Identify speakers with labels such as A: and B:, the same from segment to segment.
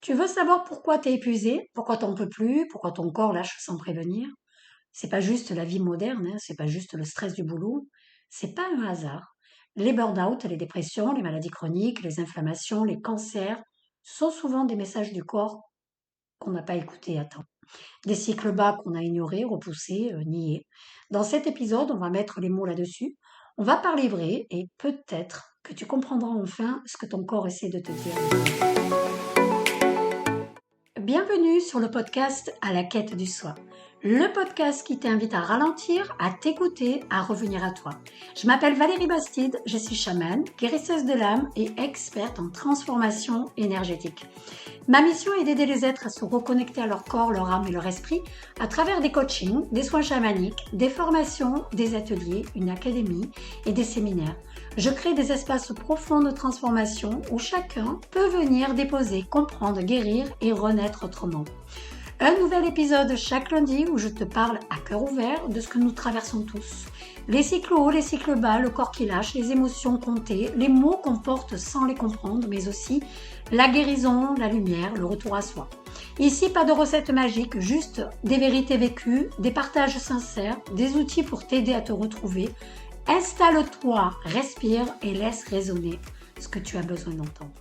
A: Tu veux savoir pourquoi t'es épuisé, pourquoi t'en peux plus, pourquoi ton corps lâche sans prévenir? C'est pas juste la vie moderne, hein, c'est pas juste le stress du boulot, c'est pas un hasard. Les burn-out, les dépressions, les maladies chroniques, les inflammations, les cancers sont souvent des messages du corps qu'on n'a pas écoutés à temps. Des cycles bas qu'on a ignorés, repoussés, niés. Dans cet épisode, on va mettre les mots là-dessus. On va parler vrai et peut-être que tu comprendras enfin ce que ton corps essaie de te dire. Bienvenue sur le podcast À la quête du soi. Le podcast qui t'invite à ralentir, à t'écouter, à revenir à toi. Je m'appelle Valérie Bastide, je suis chamane, guérisseuse de l'âme et experte en transformation énergétique. Ma mission est d'aider les êtres à se reconnecter à leur corps, leur âme et leur esprit à travers des coachings, des soins chamaniques, des formations, des ateliers, une académie et des séminaires. Je crée des espaces profonds de transformation où chacun peut venir déposer, comprendre, guérir et renaître autrement. Un nouvel épisode chaque lundi où je te parle à cœur ouvert de ce que nous traversons tous. Les cycles hauts, les cycles bas, le corps qui lâche, les émotions comptées, les mots qu'on porte sans les comprendre, mais aussi la guérison, la lumière, le retour à soi. Ici, pas de recettes magiques, juste des vérités vécues, des partages sincères, des outils pour t'aider à te retrouver. Installe-toi, respire et laisse résonner ce que tu as besoin d'entendre.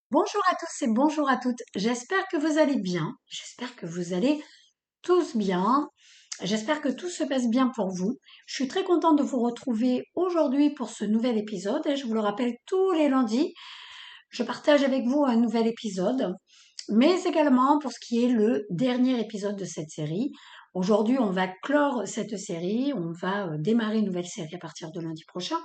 A: Bonjour à tous et bonjour à toutes. J'espère que vous allez bien. J'espère que vous allez tous bien. J'espère que tout se passe bien pour vous. Je suis très contente de vous retrouver aujourd'hui pour ce nouvel épisode. Et je vous le rappelle, tous les lundis, je partage avec vous un nouvel épisode, mais également pour ce qui est le dernier épisode de cette série. Aujourd'hui, on va clore cette série, on va démarrer une nouvelle série à partir de lundi prochain.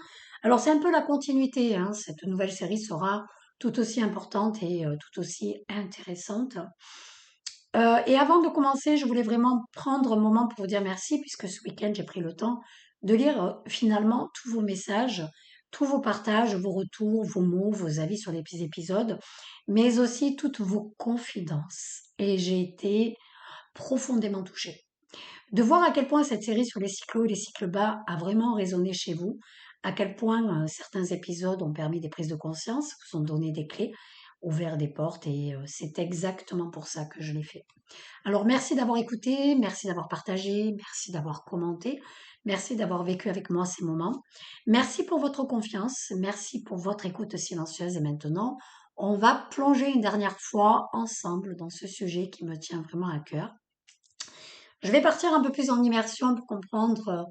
A: Alors c'est un peu la continuité, hein. Cette nouvelle série sera tout aussi importante et tout aussi intéressante. Et avant de commencer, je voulais vraiment prendre un moment pour vous dire merci, puisque ce week-end, j'ai pris le temps de lire finalement tous vos messages, tous vos partages, vos retours, vos mots, vos avis sur les épisodes, mais aussi toutes vos confidences. Et j'ai été profondément touchée de voir à quel point cette série sur les cycles hauts et les cycles bas a vraiment résonné chez vous, à quel point certains épisodes ont permis des prises de conscience, vous ont donné des clés, ouvert des portes, et c'est exactement pour ça que je l'ai fait. Alors merci d'avoir écouté, merci d'avoir partagé, merci d'avoir commenté, merci d'avoir vécu avec moi ces moments. Merci pour votre confiance, merci pour votre écoute silencieuse. Et maintenant, on va plonger une dernière fois ensemble dans ce sujet qui me tient vraiment à cœur. Je vais partir un peu plus en immersion pour comprendre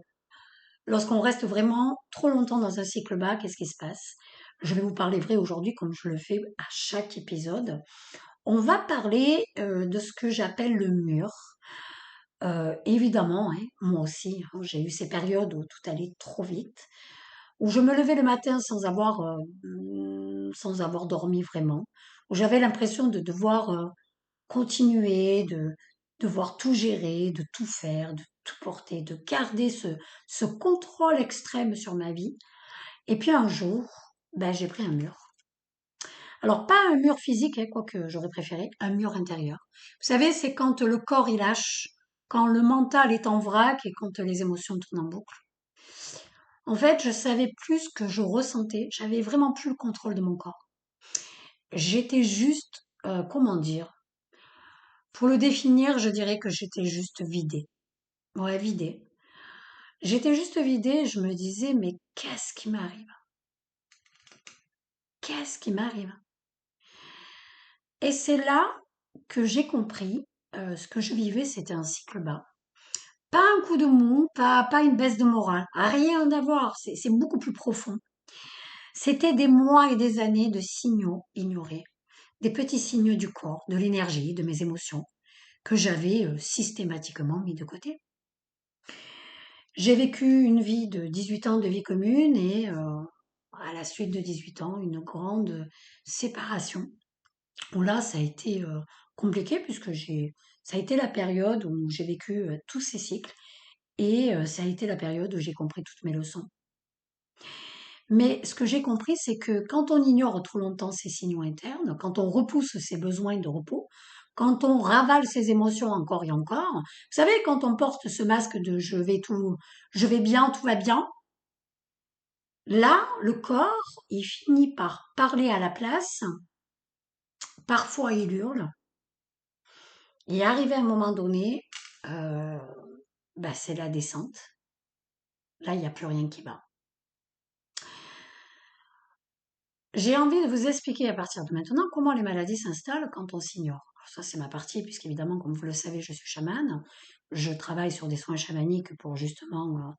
A: lorsqu'on reste vraiment trop longtemps dans un cycle bas, qu'est-ce qui se passe. Je vais vous parler vrai aujourd'hui comme je le fais à chaque épisode. On va parler de ce que j'appelle le mur. Évidemment, hein, moi aussi, hein, j'ai eu ces périodes où tout allait trop vite, où je me levais le matin sans avoir dormi vraiment, où j'avais l'impression de devoir continuer, de devoir tout gérer, de tout faire, de tout porter, de garder ce contrôle extrême sur ma vie. Et puis un jour, ben, j'ai pris un mur. Alors pas un mur physique, hein, quoique j'aurais préféré, un mur intérieur. Vous savez, c'est quand le corps il lâche, quand le mental est en vrac et quand les émotions tournent en boucle. En fait, je savais plus ce que je ressentais, j'avais vraiment plus le contrôle de mon corps. J'étais juste, comment dire, pour le définir, je dirais que j'étais juste vidée. Ouais, vidée. J'étais juste vidée et je me disais, mais qu'est-ce qui m'arrive? Qu'est-ce qui m'arrive? Et c'est là que j'ai compris, ce que je vivais, c'était un cycle bas. Pas un coup de mou, pas une baisse de morale, rien à voir, c'est beaucoup plus profond. C'était des mois et des années de signaux ignorés, des petits signaux du corps, de l'énergie, de mes émotions, que j'avais systématiquement mis de côté. J'ai vécu une vie de 18 ans de vie commune et à la suite de 18 ans, une grande séparation. Où là, ça a été compliqué puisque ça a été la période où j'ai vécu tous ces cycles et ça a été la période où j'ai compris toutes mes leçons. Mais ce que j'ai compris, c'est que quand on ignore trop longtemps ses signaux internes, quand on repousse ses besoins de repos, quand on ravale ses émotions encore et encore, vous savez, quand on porte ce masque de je vais bien, tout va bien, là, le corps, il finit par parler à la place parfois il hurle, et arrivé à un moment donné, euh, c'est la descente. Là, il n'y a plus rien qui va. J'ai envie de vous expliquer à partir de maintenant comment les maladies s'installent quand on s'ignore. Alors ça, c'est ma partie, puisqu'évidemment, comme vous le savez, je suis chamane. Je travaille sur des soins chamaniques pour justement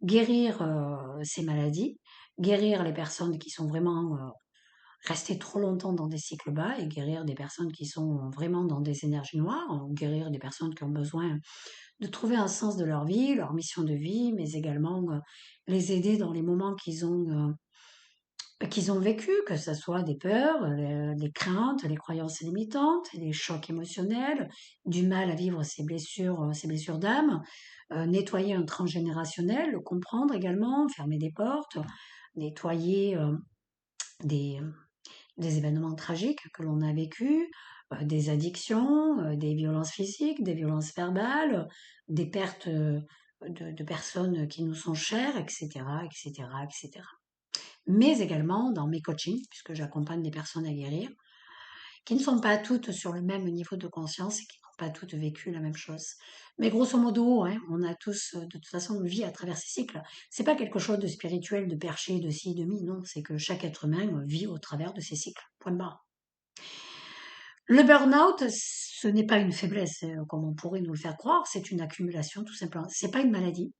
A: guérir ces maladies, guérir les personnes qui sont vraiment restées trop longtemps dans des cycles bas et guérir des personnes qui sont vraiment dans des énergies noires, guérir des personnes qui ont besoin de trouver un sens de leur vie, leur mission de vie, mais également les aider dans les moments qu'ils ont vécu, que ce soit des peurs, les craintes, les croyances limitantes, les chocs émotionnels, du mal à vivre ces blessures d'âme, nettoyer un transgénérationnel, le comprendre également, fermer des portes, nettoyer des, des événements tragiques que l'on a vécus, des addictions, des violences physiques, des violences verbales, des pertes de personnes qui nous sont chères, etc., etc., etc. Mais également dans mes coachings, puisque j'accompagne des personnes à guérir, qui ne sont pas toutes sur le même niveau de conscience et qui n'ont pas toutes vécu la même chose. Mais grosso modo, hein, on a tous de toute façon une vie à travers ces cycles. C'est pas quelque chose de spirituel, de perché, de ci, de mi, non, c'est que chaque être humain vit au travers de ces cycles. Point barre. Le burn-out, ce n'est pas une faiblesse, comme on pourrait nous le faire croire, c'est une accumulation tout simplement. C'est pas une maladie,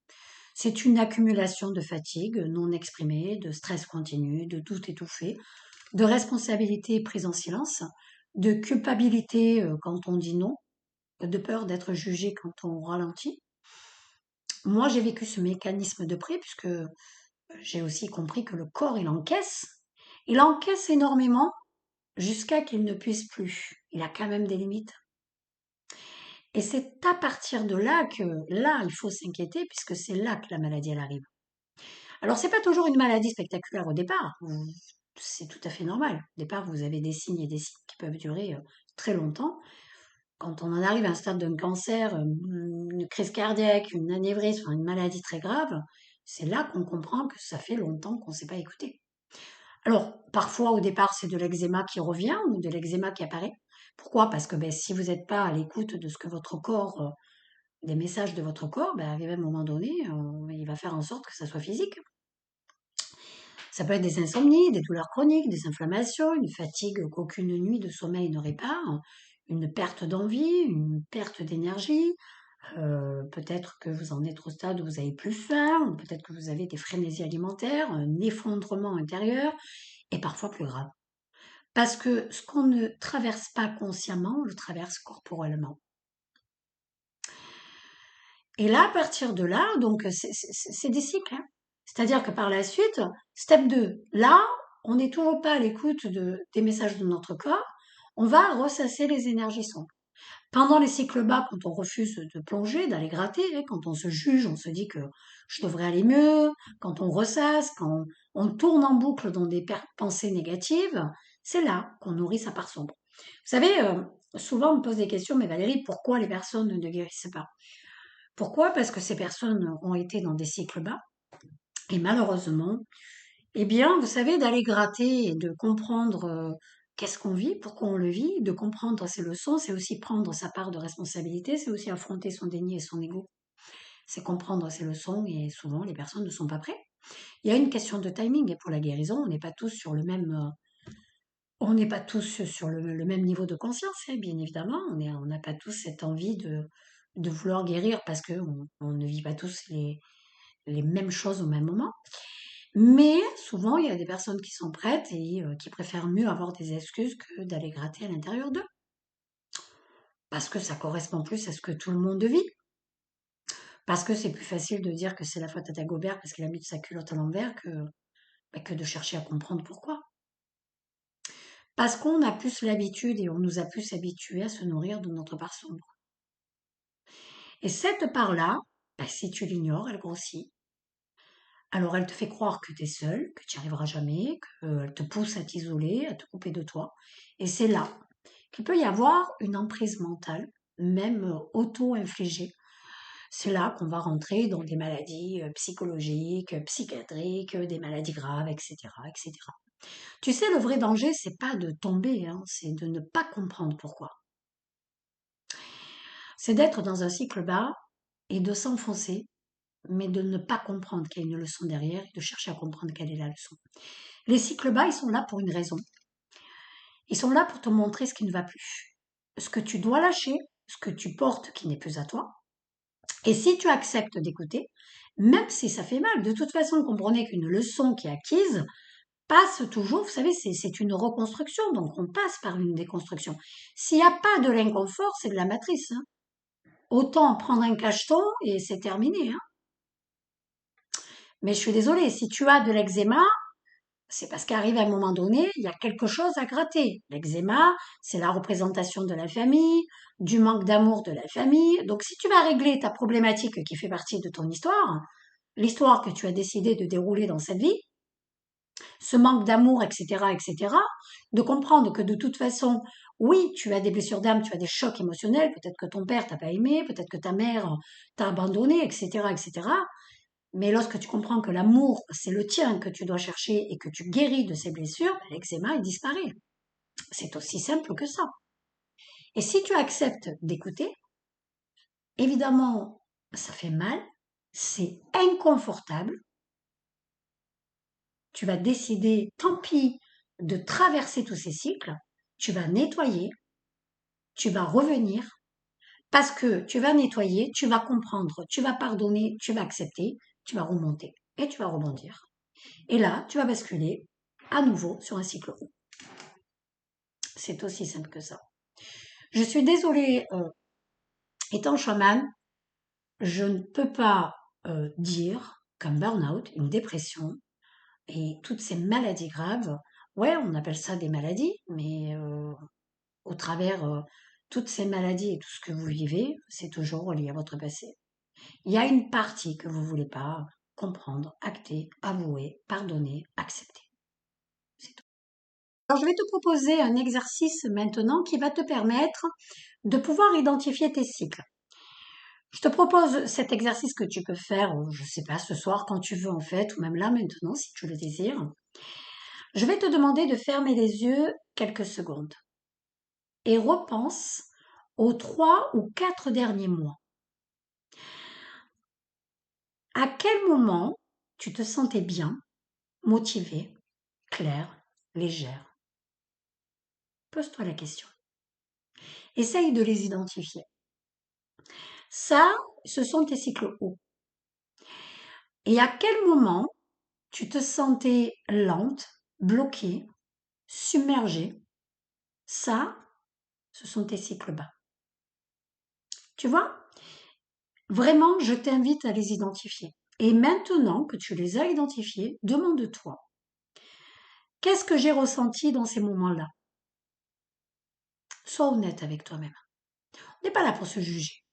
A: c'est une accumulation de fatigue non exprimée, de stress continu, de doutes étouffés, de responsabilité prise en silence, de culpabilité quand on dit non, de peur d'être jugé quand on ralentit. Moi, j'ai vécu ce mécanisme de près puisque j'ai aussi compris que le corps, il encaisse. Il encaisse énormément jusqu'à qu'il ne puisse plus. Il a quand même des limites. Et c'est à partir de là que, là, il faut s'inquiéter puisque c'est là que la maladie, elle arrive. Alors, c'est pas toujours une maladie spectaculaire au départ. C'est tout à fait normal. Au départ, vous avez des signes et des signes qui peuvent durer très longtemps. Quand on en arrive à un stade d'un cancer, une crise cardiaque, une anévrisme, enfin, une maladie très grave, c'est là qu'on comprend que ça fait longtemps qu'on ne s'est pas écouté. Alors, parfois, au départ, c'est de l'eczéma qui revient ou de l'eczéma qui apparaît. Pourquoi? Parce que si vous n'êtes pas à l'écoute de ce que votre corps, des messages de votre corps, arrivé à un moment donné, il va faire en sorte que ça soit physique. Ça peut être des insomnies, des douleurs chroniques, des inflammations, une fatigue qu'aucune nuit de sommeil ne répare, une perte d'envie, une perte d'énergie. Peut-être que vous en êtes au stade où vous avez plus faim, ou peut-être que vous avez des frénésies alimentaires, un effondrement intérieur, et parfois plus grave. Parce que ce qu'on ne traverse pas consciemment, on le traverse corporellement. Et là, à partir de là, donc c'est des cycles, hein. C'est-à-dire que par la suite, step 2, là, on n'est toujours pas à l'écoute des messages de notre corps, on va ressasser les énergies sombres. Pendant les cycles bas, quand on refuse de plonger, d'aller gratter, hein, quand on se juge, on se dit que je devrais aller mieux, quand on ressasse, quand on tourne en boucle dans des pensées négatives, c'est là qu'on nourrit sa part sombre. Vous savez, souvent on me pose des questions, mais Valérie, pourquoi les personnes ne guérissent pas? Pourquoi? Parce que ces personnes ont été dans des cycles bas et malheureusement, eh bien, vous savez, d'aller gratter et de comprendre qu'est-ce qu'on vit, pourquoi on le vit, de comprendre ses leçons, c'est aussi prendre sa part de responsabilité, c'est aussi affronter son déni et son ego. C'est comprendre ses leçons et souvent les personnes ne sont pas prêtes. Il y a une question de timing et pour la guérison, on n'est pas tous sur le même, on n'est pas tous sur le même niveau de conscience, hein, bien évidemment. On n'a pas tous cette envie de vouloir guérir parce que on ne vit pas tous les mêmes choses au même moment. Mais souvent, il y a des personnes qui sont prêtes et qui préfèrent mieux avoir des excuses que d'aller gratter à l'intérieur d'eux. Parce que ça correspond plus à ce que tout le monde vit. Parce que c'est plus facile de dire que c'est la faute à Dagobert parce qu'il a mis sa culotte à l'envers que de chercher à comprendre pourquoi. Parce qu'on a plus l'habitude et on nous a plus habitués à se nourrir de notre part sombre. Et cette part-là, si tu l'ignores, elle grossit. Alors elle te fait croire que tu es seul, que tu n'y arriveras jamais, qu'elle te pousse à t'isoler, à te couper de toi. Et c'est là qu'il peut y avoir une emprise mentale, même auto-infligée. C'est là qu'on va rentrer dans des maladies psychologiques, psychiatriques, des maladies graves, etc., etc. Tu sais, le vrai danger, c'est pas de tomber, hein, c'est de ne pas comprendre pourquoi. C'est d'être dans un cycle bas et de s'enfoncer, mais de ne pas comprendre qu'il y a une leçon derrière et de chercher à comprendre quelle est la leçon. Les cycles bas, ils sont là pour une raison. Ils sont là pour te montrer ce qui ne va plus, ce que tu dois lâcher, ce que tu portes qui n'est plus à toi. Et si tu acceptes d'écouter, même si ça fait mal, de toute façon, comprenez qu'une leçon qui est acquise passe toujours, vous savez, c'est une reconstruction, donc on passe par une déconstruction. S'il n'y a pas de l'inconfort, c'est de la matrice, hein. Autant prendre un cacheton et c'est terminé, hein. Mais je suis désolée, si tu as de l'eczéma, c'est parce qu'arrive un moment donné, il y a quelque chose à gratter. L'eczéma, c'est la représentation de la famille, du manque d'amour de la famille. Donc si tu vas régler ta problématique qui fait partie de ton histoire, l'histoire que tu as décidé de dérouler dans cette vie, ce manque d'amour, etc., etc., de comprendre que de toute façon, oui, tu as des blessures d'âme, tu as des chocs émotionnels, peut-être que ton père t'a pas aimé, peut-être que ta mère t'a abandonné, etc., etc. Mais lorsque tu comprends que l'amour, c'est le tien que tu dois chercher et que tu guéris de ces blessures, ben, l'eczéma, il disparaît. C'est aussi simple que ça. Et si tu acceptes d'écouter, évidemment, ça fait mal, c'est inconfortable. Tu vas décider, tant pis, de traverser tous ces cycles. Tu vas nettoyer, tu vas revenir, parce que tu vas nettoyer, tu vas comprendre, tu vas pardonner, tu vas accepter, tu vas remonter et tu vas rebondir. Et là, tu vas basculer à nouveau sur un cycle haut. C'est aussi simple que ça. Je suis désolée, étant chaman, je ne peux pas dire qu'un burn-out, une dépression et toutes ces maladies graves, ouais, on appelle ça des maladies, mais au travers toutes ces maladies et tout ce que vous vivez, c'est toujours lié à votre passé. Il y a une partie que vous ne voulez pas comprendre, acter, avouer, pardonner, accepter. C'est tout. Alors, je vais te proposer un exercice maintenant qui va te permettre de pouvoir identifier tes cycles. Je te propose cet exercice que tu peux faire, je ne sais pas, ce soir quand tu veux en fait, ou même là maintenant si tu le désires. Je vais te demander de fermer les yeux quelques secondes et repense aux 3 ou 4 derniers mois. À quel moment tu te sentais bien, motivée, claire, légère? Pose-toi la question. Essaye de les identifier. Ça, ce sont tes cycles hauts. Et à quel moment tu te sentais lente, bloquée, submergée? Ça, ce sont tes cycles bas. Tu vois? Vraiment, je t'invite à les identifier. Et maintenant que tu les as identifiés, demande-toi, qu'est-ce que j'ai ressenti dans ces moments-là? Sois honnête avec toi-même. On n'est pas là pour se juger.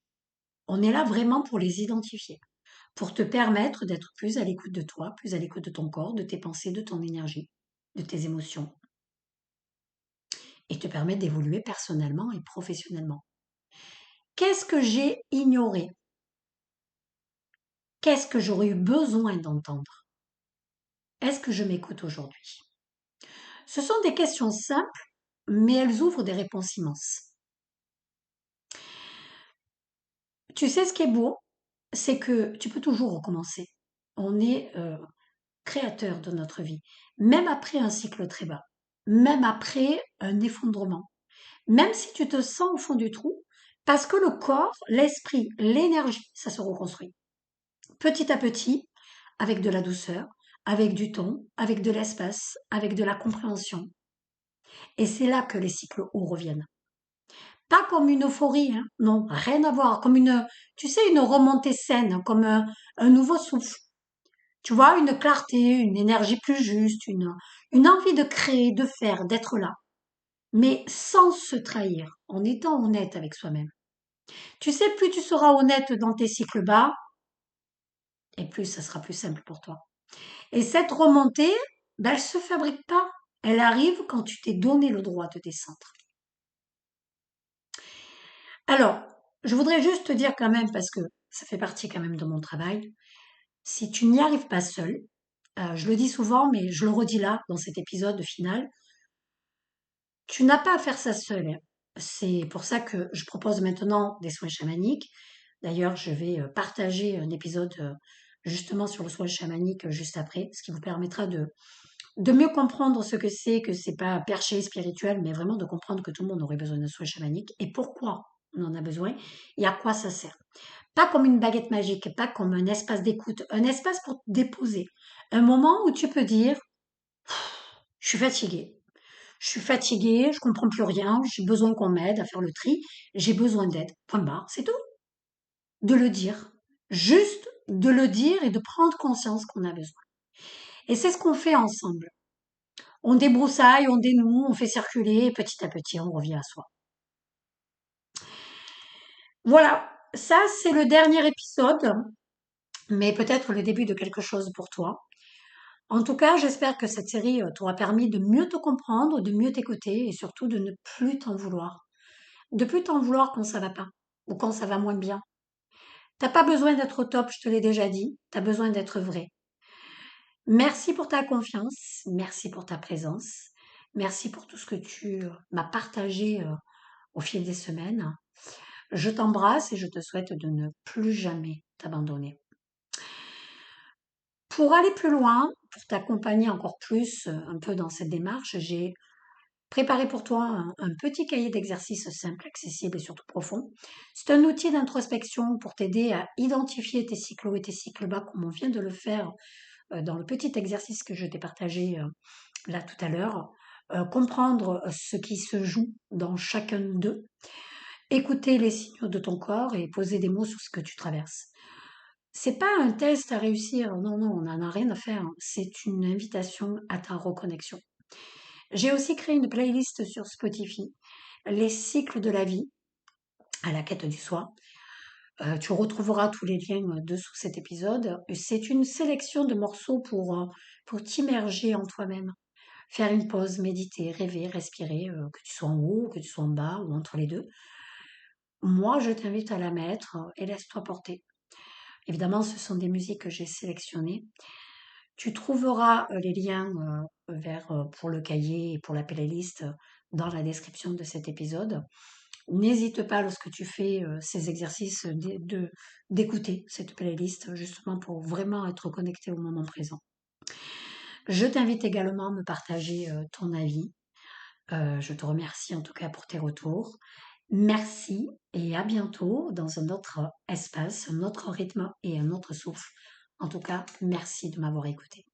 A: On est là vraiment pour les identifier, pour te permettre d'être plus à l'écoute de toi, plus à l'écoute de ton corps, de tes pensées, de ton énergie, de tes émotions, et te permettre d'évoluer personnellement et professionnellement. Qu'est-ce que j'ai ignoré? Qu'est-ce que j'aurais eu besoin d'entendre? Est-ce que je m'écoute aujourd'hui? Ce sont des questions simples, mais elles ouvrent des réponses immenses. Tu sais ce qui est beau, c'est que tu peux toujours recommencer. On est créateur de notre vie, même après un cycle très bas, même après un effondrement, même si tu te sens au fond du trou, parce que le corps, l'esprit, l'énergie, ça se reconstruit. Petit à petit, avec de la douceur, avec du temps, avec de l'espace, avec de la compréhension. Et c'est là que les cycles hauts reviennent. Pas comme une euphorie, hein, non, rien à voir, comme une, tu sais, une remontée saine, comme un nouveau souffle. Tu vois, une clarté, une énergie plus juste, une envie de créer, de faire, d'être là. Mais sans se trahir, en étant honnête avec soi-même. Tu sais, plus tu seras honnête dans tes cycles bas, et plus ça sera plus simple pour toi. Et cette remontée, ben, elle se fabrique pas. Elle arrive quand tu t'es donné le droit de descendre. Alors, je voudrais juste te dire quand même, parce que ça fait partie quand même de mon travail, si tu n'y arrives pas seul, Je le dis souvent, mais je le redis là, dans cet épisode final, tu n'as pas à faire ça seul, hein. C'est pour ça que je propose maintenant des soins chamaniques. D'ailleurs, je vais partager un épisode justement sur le soin chamanique juste après, ce qui vous permettra de mieux comprendre ce que c'est pas perché spirituel, mais vraiment de comprendre que tout le monde aurait besoin de soins chamaniques et pourquoi on en a besoin et à quoi ça sert. Pas comme une baguette magique, pas comme un espace d'écoute, un espace pour te déposer. Un moment où tu peux dire, je suis fatiguée. Je suis fatiguée, je comprends plus rien, j'ai besoin qu'on m'aide à faire le tri, j'ai besoin d'aide. Point barre, c'est tout. De le dire. Juste de le dire et de prendre conscience qu'on a besoin. Et c'est ce qu'on fait ensemble. On débroussaille, on dénoue, on fait circuler et petit à petit on revient à soi. Voilà, ça c'est le dernier épisode, mais peut-être le début de quelque chose pour toi. En tout cas, j'espère que cette série t'aura permis de mieux te comprendre, de mieux t'écouter et surtout de ne plus t'en vouloir. De plus t'en vouloir quand ça va pas ou quand ça va moins bien. T'as pas besoin d'être au top, je te l'ai déjà dit. T'as besoin d'être vrai. Merci pour ta confiance. Merci pour ta présence. Merci pour tout ce que tu m'as partagé au fil des semaines. Je t'embrasse et je te souhaite de ne plus jamais t'abandonner. Pour aller plus loin, pour t'accompagner encore plus un peu dans cette démarche, j'ai préparé pour toi un petit cahier d'exercices simple, accessible et surtout profond. C'est un outil d'introspection pour t'aider à identifier tes cycles hauts et tes cycles bas, comme on vient de le faire dans le petit exercice que je t'ai partagé là tout à l'heure. Comprendre ce qui se joue dans chacun d'eux, écouter les signaux de ton corps et poser des mots sur ce que tu traverses. C'est pas un test à réussir, non, non, on n'en a rien à faire. C'est une invitation à ta reconnexion. J'ai aussi créé une playlist sur Spotify, les cycles de la vie, à la quête du soi. Tu retrouveras tous les liens dessous cet épisode. C'est une sélection de morceaux pour t'immerger en toi-même. Faire une pause, méditer, rêver, respirer, que tu sois en haut, que tu sois en bas ou entre les deux. Moi, je t'invite à la mettre et laisse-toi porter. Évidemment, ce sont des musiques que j'ai sélectionnées. Tu trouveras les liens pour le cahier et pour la playlist dans la description de cet épisode. N'hésite pas lorsque tu fais ces exercices d'écouter cette playlist justement pour vraiment être connecté au moment présent. Je t'invite également à me partager ton avis. Je te remercie en tout cas pour tes retours. Merci et à bientôt dans un autre espace, un autre rythme et un autre souffle. En tout cas, merci de m'avoir écouté.